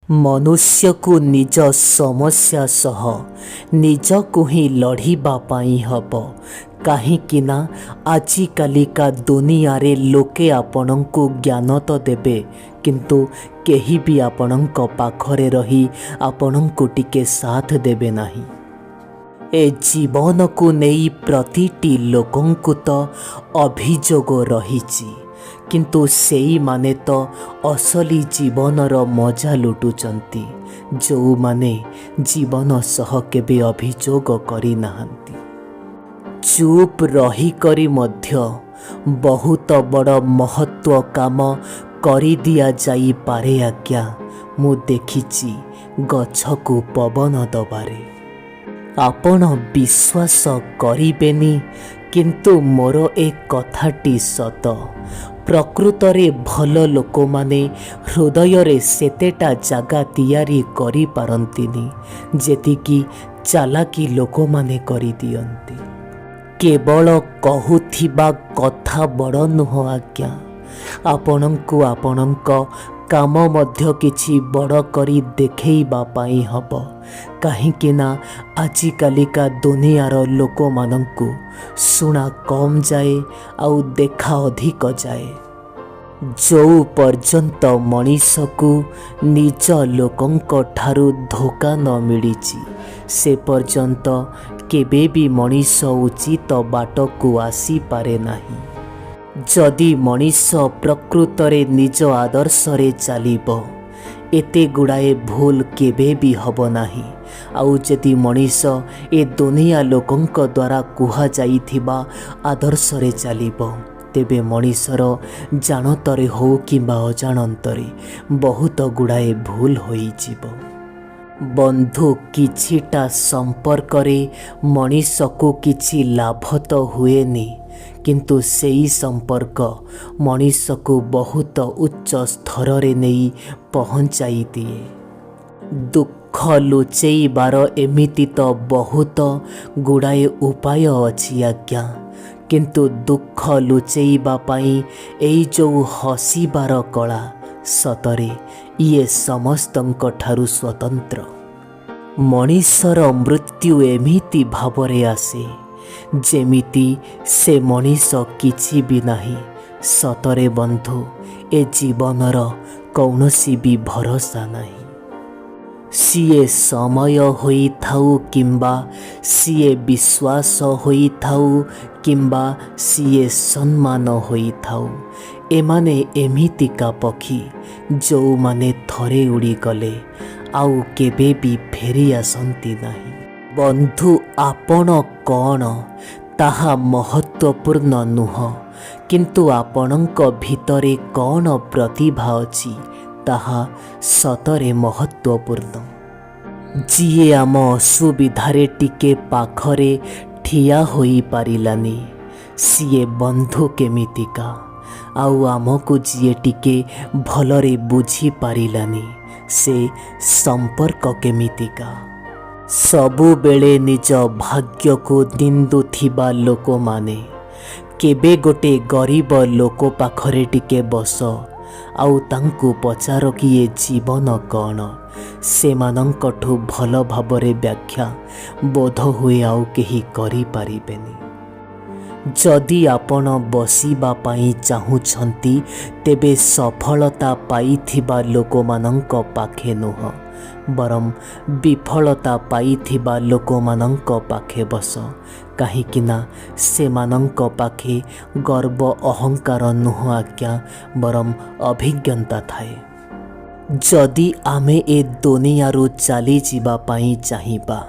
मनुष्य को निज समस्या सह निज को ही लड़िबा पाई हब कहीं आजिकालिका दुनिया रे लोके आपण को ज्ञान तो देबे किंतु केही भी आपण पाखरे रही आपण को टिके साथ देबे नहीं। ए जीवन को नहीं प्रतिटी लोकं को तो अभियोग रहीची किंतु सेई माने तो असली जीवनर मजा लुटुचंती जो माने जीवन सह केबे अभियोग करी नाहंती। चुप रही करी मध्य बहुत बड़ महत्व काम करी दिया जाई पारे आज्ञा मु देखिची गछ को पवन दबारे। आपण विश्वास करिबेनी किंतु मोर एक कथाटी सत प्रकृतरे भल लोक माने हृदय रे सेतेटा जागा तैयारी करि पारंतिनी जेतिकी चालाकी लोक माने करि दियंती। केवल कहूथिबा कथा बड़ नुह आज्ञा आपणंकु आपणंक काम मध्य किछि बड़ करी देखैबा पाई हब कहीं ना आजिकालिका दुनियार लोक मानंकु सुना कम जाए आउ देखा अधिक जाए। जो पर्यंत मनीष को निज लोकंक ठारू धोखा न मिलिछि से पर्यंत केबे भी मनीष उचित बाट को आसी पारे नाही। जदि मनीष प्रकृतरे निज आदर्श रे चलिबो एते गुड़ाए भूल केबे भी हब नाही। आउ जदि मनीष ए दुनिया लोकंक द्वारा कुहा जाइथिबा आदर्श रे चलिबो तेबे मनीषर जानतरे हो किंबा अजानतरे बहुत गुड़ाए भूल होई जीवो। बंधु किछिटा संपर्क रे मनीष को किछि लाभ तो हुएनी किंतु सेई संपर्क मनीष को बहुत उच्च स्तर रे नहीं पहुँचाई दिए। दुख लुचेइबार एमिति तो बहुत गुड़ाए उपाय अछि आज्ञा किंतु दुख लुचेइबा पाई एई जो हसीबार कला सतरे ये समस्तंक ठारू स्वतंत्र। मनीषर मृत्यु एमिति भावरे आसे जेमिति से मनीष किछि भी नाही। सतरे बंधु ए जीवनर कौनसी भी भरोसा नहीं। सीए समय होई थाउ किंबा सीए विश्वास होई थाउ किंबा सीए सम्मान होई थाउ एमाने एमितिका पक्षी जो माने थरे उड़ी गले आउ केबे भी फेरी आसंती नहीं। बंधु आपण कौन ताहा महत्वपूर्ण नुह किंतु आपणंक भितरे कौन प्रतिभा अछि ताहा सतरे महत्वपूर्ण। जिए आम असुविधारे टिके पाखरे ठिया होई पारिलानी सीए बंधु केमितिका आउ आमको जिए टिके भलरे बुझी पारिलानी से संपर्क केमितिका। सबु बेले निज भाग्य को निंदुथिबा लोक माने केबे गोटे गरीब लोक पाखरे टिके बस आउ तांकु पचार कि ये जीवन कौन से मानंकठु भल भाबरे व्याख्या बोध हुए आउ केही करि पारिबेनी। जदि आपण बसिबा पाई चाहुछंती तेबे सफलता पाइथिबा लोक मानंक पाखे नुह बरम विफलता पाइथिबा लोक मानंक पाखे बस कहीं से मानंक पाखे गर्व अहंकार नुह आज्ञा बरम अभिज्ञता थाए। जदि आमे ए दुनियारू चली जीवा पाई चाहिबा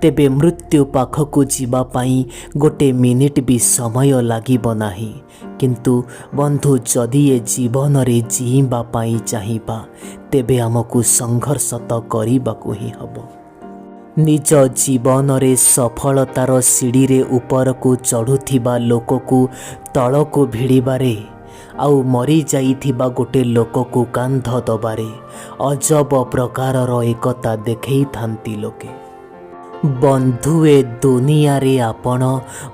तेबे मृत्यु पाखकु जीवा पाई गोटे मिनिट भी समय लागिब नाही किंतु बंधु जदि ए जीवन रे जीवा पाई चाहिबा तेबे आमको संघर्ष तो करिबाकु ही हबो। निज जीवन रे सफलतार सीढ़ी रे ऊपर को चढ़ुथिबा लोक को तल को भिड़िबारे आउ मरी जाइथिबा गोटे लोक को कांध दबारे अजब प्रकारर एकता देखै थांती लोके। बंधु ए दुनिया रे आपण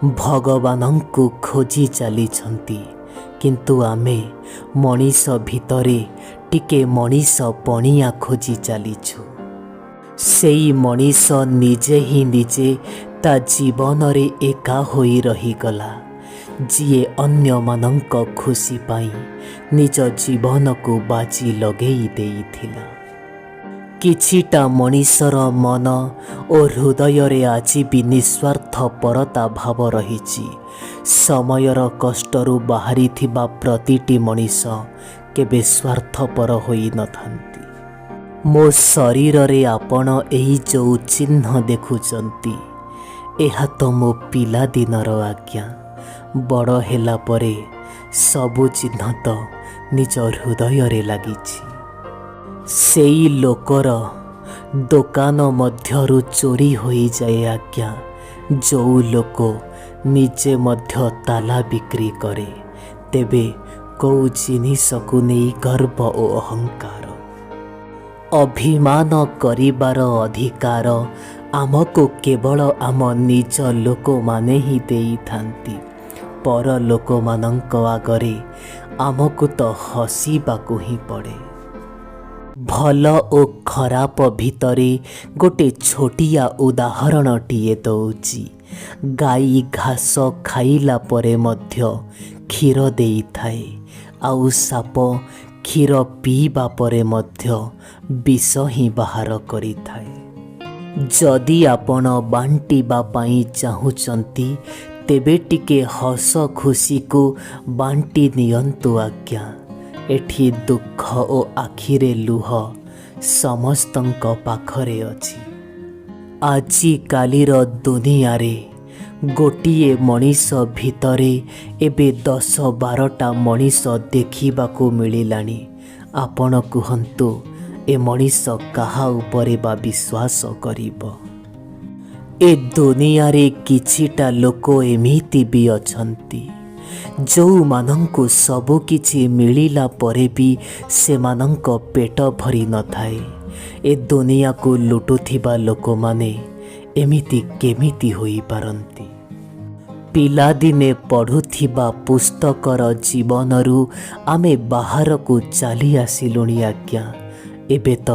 भगवानंकु खोजी चली किंतु आमे मनीष भितरे ଟିକେ ମଣିଷ ପଣିଆ ଖୋଜି ଚାଲିଛୁ। ସେଇ ମଣିଷ ନିଜେ ହିଁ ନିଜେ ତା ଜୀବନରେ ଏକା ହୋଇ ରହିଗଲା, ଯିଏ ଅନ୍ୟମାନଙ୍କ ଖୁସି ପାଇଁ ନିଜ ଜୀବନକୁ ବାଜି ଲଗେଇ ଦେଇଥିଲା। କିଛିଟା ମଣିଷର ମନ ଓ ହୃଦୟରେ ଆଜି ବି ନିଃସ୍ୱାର୍ଥପରତା ଭାବ ରହିଛି। ସମୟର କଷ୍ଟରୁ ବାହାରିଥିବା ପ୍ରତିଟି ମଣିଷ କେବେ ସ୍ୱାର୍ଥପର ହୋଇନଥାନ୍ତି। ମୋ ଶରୀରରେ ଆପଣ ଏହି ଯେଉଁ ଚିହ୍ନ ଦେଖୁଛନ୍ତି, ଏହା ତ ମୋ ପିଲାଦିନର ଆଜ୍ଞା। ବଡ଼ ହେଲା ପରେ ସବୁ ଚିହ୍ନ ତ ନିଜ ହୃଦୟରେ ଲାଗିଛି। ସେଇ ଲୋକର ଦୋକାନ ମଧ୍ୟରୁ ଚୋରି ହୋଇଯାଏ ଆଜ୍ଞା, ଯେଉଁ ଲୋକ ନିଜେ ମଧ୍ୟ ତାଲା ବିକ୍ରି କରେ। ତେବେ କେଉଁ ଜିନିଷକୁ ନେଇ ଗର୍ବ ଓ ଅହଙ୍କାର? ଅଭିମାନ କରିବାର ଅଧିକାର ଆମକୁ କେବଳ ଆମ ନିଜ ଲୋକମାନେ ହିଁ ଦେଇଥାନ୍ତି। ପର ଲୋକମାନଙ୍କ ଆଗରେ ଆମକୁ ତ ହସିବାକୁ ହିଁ ପଡ଼େ। ଭଲ ଓ ଖରାପ ଭିତରେ ଗୋଟେ ଛୋଟିଆ ଉଦାହରଣଟିଏ ଦେଉଛି। ଗାଈ ଘାସ ଖାଇଲା ପରେ ମଧ୍ୟ କ୍ଷୀର ଦେଇଥାଏ, ଆଉ ସାପ କ୍ଷୀର ପିଇବା ପରେ ମଧ୍ୟ ବିଷ ହିଁ ବାହାର କରିଥାଏ। ଯଦି ଆପଣ ବାଣ୍ଟିବା ପାଇଁ ଚାହୁଁଛନ୍ତି, ତେବେ ଟିକେ ହସ ଖୁସିକୁ ବାଣ୍ଟି ନିଅନ୍ତୁ ଆଜ୍ଞା। ଏଠି ଦୁଃଖ ଓ ଆଖିରେ ଲୁହ ସମସ୍ତଙ୍କ ପାଖରେ ଅଛି। ଆଜିକାଲିର ଦୁନିଆରେ ଗୋଟିଏ ମଣିଷ ଭିତରେ ଏବେ 10-12ଟା ମଣିଷ ଦେଖିବାକୁ ମିଳିଲାଣି। ଆପଣ କୁହନ୍ତୁ, ଏ ମଣିଷ କାହା ଉପରେ ବା ବିଶ୍ୱାସ କରିବ? ଏ ଦୁନିଆରେ କିଛିଟା ଲୋକ ଏମିତି ବି ଅଛନ୍ତି, ଯେଉଁମାନଙ୍କୁ ସବୁ କିଛି ମିଳିଲା ପରେ ବି ସେମାନଙ୍କ ପେଟ ଭରି ନଥାଏ। ଏ ଦୁନିଆକୁ ଲୁଟୁଥିବା ଲୋକମାନେ ଏମିତି କେମିତି ହୋଇପାରନ୍ତି? ପିଲାଦିନେ ପଢ଼ୁଥିବା ପୁସ୍ତକର ଜୀବନରୁ ଆମେ ବାହାରକୁ ଚାଲି ଆସିଲୁଣି ଆଜ୍ଞା। ଏବେ ତ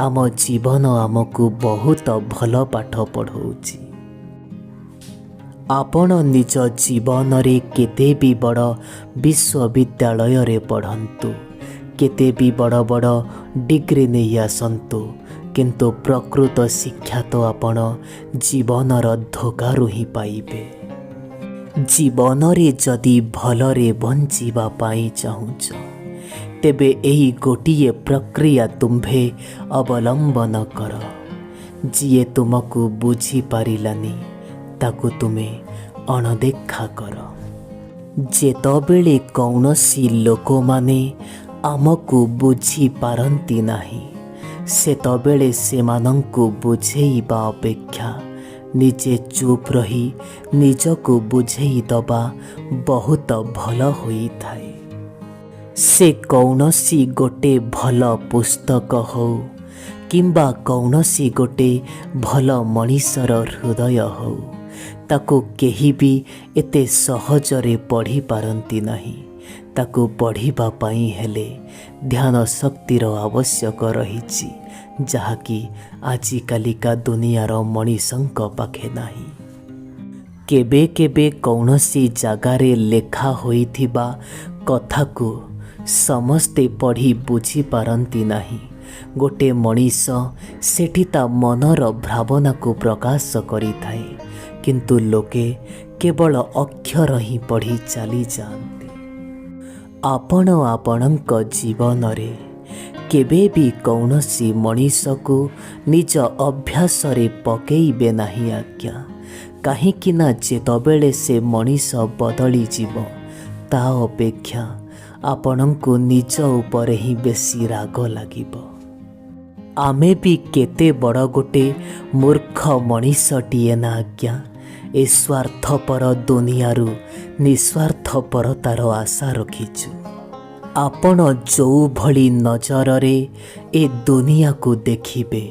ଆମ ଜୀବନ ଆମକୁ ବହୁତ ଭଲ ପାଠ ପଢ଼ଉଛି। ଆପଣ ନିଜ ଜୀବନରେ କେତେ ବି ବଡ଼ ବିଶ୍ୱବିଦ୍ୟାଳୟରେ ପଢ଼ନ୍ତୁ, କେତେ ବି ବଡ଼ ବଡ଼ ଡିଗ୍ରୀ ନେଇ ଆସନ୍ତୁ, କିନ୍ତୁ ପ୍ରକୃତ ଶିକ୍ଷା ତ ଆପଣ ଜୀବନର ଧୋକାରୁ ହିଁ ପାଇବେ। ଜୀବନରେ ଯଦି ଭଲରେ ବଞ୍ଚିବା ପାଇଁ ଚାହୁଁଛ, ତେବେ ଏହି ଗୋଟିଏ ପ୍ରକ୍ରିୟା ତୁମ୍ଭେ ଅବଲମ୍ବନ କର। ଯିଏ ତୁମକୁ ବୁଝିପାରିଲାନି, ତାକୁ ତୁମେ ଅଣଦେଖା କର। ଯେତେବେଳେ କୌଣସି ଲୋକମାନେ ଆମକୁ ବୁଝିପାରନ୍ତି ନାହିଁ, ସେତେବେଳେ ସେମାନଙ୍କୁ ବୁଝେଇବା ଅପେକ୍ଷା ନିଜେ ଚୁପ୍ ରହି ନିଜକୁ ବୁଝେଇ ଦେବା ବହୁତ ଭଲ ହୋଇଥାଏ। ସେ କୌଣସି ଗୋଟେ ଭଲ ପୁସ୍ତକ ହଉ କିମ୍ବା କୌଣସି ଗୋଟେ ଭଲ ମଣିଷର ହୃଦୟ ହଉ, ତାକୁ କେହି ବି ଏତେ ସହଜରେ ପଢ଼ିପାରନ୍ତି ନାହିଁ। ତାକୁ ପଢ଼ିବା ପାଇଁ ହେଲେ ଧ୍ୟାନ ଶକ୍ତିର ଆବଶ୍ୟକ ରହିଛି, ଯାହାକି ଆଜିକାଲିକା ଦୁନିଆର ମଣିଷଙ୍କ ପାଖେ ନାହିଁ। କେବେ କେବେ କୌଣସି ଜାଗାରେ ଲେଖା ହୋଇଥିବା କଥାକୁ ସମସ୍ତେ ପଢ଼ି ବୁଝିପାରନ୍ତି ନାହିଁ। ଗୋଟେ ମଣିଷ ସେଠି ତା ମନର ଭାବନାକୁ ପ୍ରକାଶ କରିଥାଏ, କିନ୍ତୁ ଲୋକେ କେବଳ ଅକ୍ଷର ହିଁ ପଢ଼ି ଚାଲିଯାଆନ୍ତି। ଆପଣ ଆପଣଙ୍କ ଜୀବନରେ କେବେ ବି କୌଣସି ମଣିଷକୁ ନିଜ ଅଭ୍ୟାସରେ ପକେଇବେ ନାହିଁ ଆଜ୍ଞା। କାହିଁକି ନା ଯେତେବେଳେ ସେ ମଣିଷ ବଦଳିଯିବ, ତା ଅପେକ୍ଷା ଆପଣଙ୍କୁ ନିଜ ଉପରେ ହିଁ ବେଶୀ ରାଗ ଲାଗିବ। ଆମେ ବି କେତେ ବଡ଼ ଗୋଟେ ମୂର୍ଖ ମଣିଷଟିଏ ନା ଆଜ୍ଞା। ଏ ସ୍ୱାର୍ଥପର ଦୁନିଆରୁ ନିଃସ୍ୱାର୍ଥପରତାର ଆଶା ରଖିଛୁ। ଆପଣ ଯେଉଁଭଳି ନଜରରେ ଏ ଦୁନିଆକୁ ଦେଖିବେ,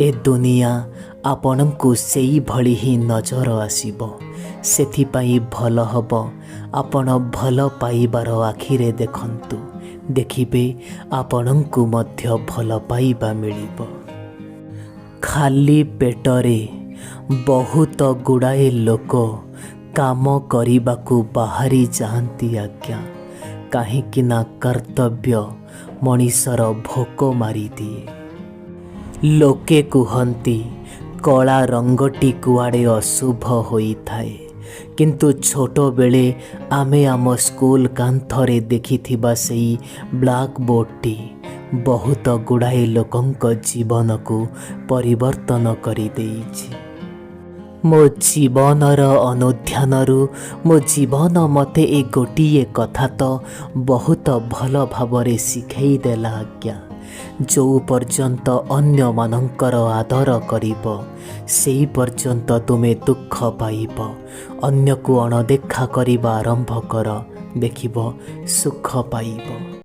ଏ ଦୁନିଆ ଆପଣଙ୍କୁ ସେଇଭଳି ହିଁ ନଜର ଆସିବ। ସେଥିପାଇଁ ଭଲ ହେବ ଆପଣ ଭଲ ପାଇବାର ଆଖିରେ ଦେଖନ୍ତୁ, ଦେଖିବେ ଆପଣଙ୍କୁ ମଧ୍ୟ ଭଲ ପାଇବା ମିଳିବ। ଖାଲି ପେଟରେ ବହୁତ ଗୁଡ଼ାଏ ଲୋକ କାମ କରିବାକୁ ବାହାରି ଯାଆନ୍ତି ଆଜ୍ଞା। କାହିଁକି ନା କର୍ତ୍ତବ୍ୟ ମଣିଷର ଭୋକ ମାରିଦିଏ। ଲୋକେ କୁହନ୍ତି କଳା ରଙ୍ଗଟି କୁଆଡ଼େ ଅଶୁଭ ହୋଇଥାଏ, କିନ୍ତୁ ଛୋଟବେଳେ ଆମେ ଆମ ସ୍କୁଲ କାନ୍ଥରେ ଦେଖିଥିବା ସେଇ ବ୍ଲାକ୍ ବୋର୍ଡ଼ଟି ବହୁତ ଗୁଡ଼ାଏ ଲୋକଙ୍କ ଜୀବନକୁ ପରିବର୍ତ୍ତନ କରିଦେଇଛି। ମୋ ଜୀବନର ଅନୁଧ୍ୟାନରୁ ମୋ ଜୀବନ ମୋତେ ଏ ଗୋଟିଏ କଥା ତ ବହୁତ ଭଲ ଭାବରେ ଶିଖେଇ ଦେଲା ଆଜ୍ଞା। ଯେଉଁ ପର୍ଯ୍ୟନ୍ତ ଅନ୍ୟମାନଙ୍କର ଆଦର କରିବ ସେହି ପର୍ଯ୍ୟନ୍ତ ତୁମେ ଦୁଃଖ ପାଇବ। ଅନ୍ୟକୁ ଅଣଦେଖା କରିବା ଆରମ୍ଭ କର, ଦେଖିବ ସୁଖ ପାଇବ।